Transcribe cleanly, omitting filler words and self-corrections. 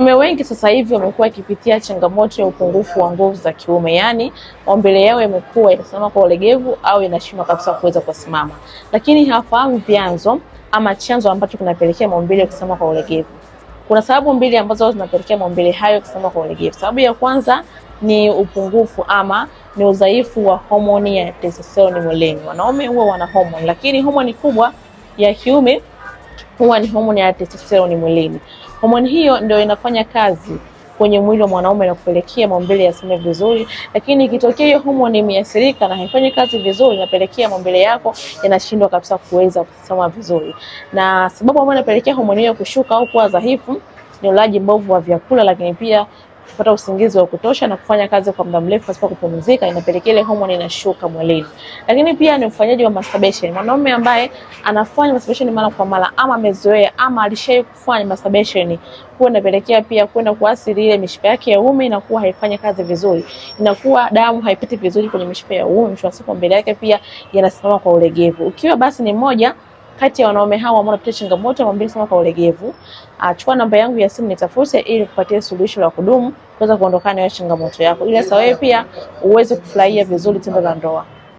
Wanaume wengi sasa hivi wamekuwa wakipitia changamoto ya upungufu wa nguvu za kiume, yaani maumbile yao yamekuwa yanasimama kwa ulegevu au yanashindwa kabisa kuweza kusimama, lakini hawafahamu vyanzo ama chanzo ambacho kinapelekea maumbile kusimama kwa ulegevu. Kuna sababu mbili ambazo zinapelekea maumbile hayo kusimama kwa ulegevu. Sababu ya kwanza ni upungufu ama ni udhaifu wa homoni ya testosterone mwilini. Wanaume huwa wana homoni, lakini homoni kubwa ya kiume huwa ni homoni ya testosterone mwilini. Homoni hiyo ndio inafanya kazi kwenye mwili wa mwanaume na kupelekea maumbile yasimame vizuri, lakini ikitokea hiyo homoni imeathirika na haifanyi kazi vizuri, inapelekea maumbile yako yanashindwa kabisa kuweza kusimama vizuri. Na sababu ambayo inapelekea homoni hiyo kushuka au kuwa dhaifu ni ulaji mbovu wa vyakula, lakini pia kupata usingizi wa kutosha na kufanya kazi kwa muda mrefu pasipo kupumzika, inapelekea ile homoni inashuka mwilini. Lakini pia ni ufanyaji wa masturbation. Mwanaume ambaye anafanya masturbation mara kwa mara ama amezoea ama alishawahi kufanya masturbation, huwa inapelekea pia kwenda kuathiri ile mishipa yake ya uume, inakuwa haifanyi kazi vizuri, inakuwa damu haipiti vizuri kwenye mishipa ya uume, mwisho wa siku mbele yake pia yanasimama kwa ulegevu. Ukiwa basi ni mmoja kati ya wanaume hao ambao wanapitia changamoto ya maumbile kusimama kwa ulegevu, chukua namba yangu ya simu nitafute ili kupatia suluhisho la kudumu kuweza kuondokana na changamoto yako, ili sasa wewe pia uweze kufurahia vizuri tendo la ndoa.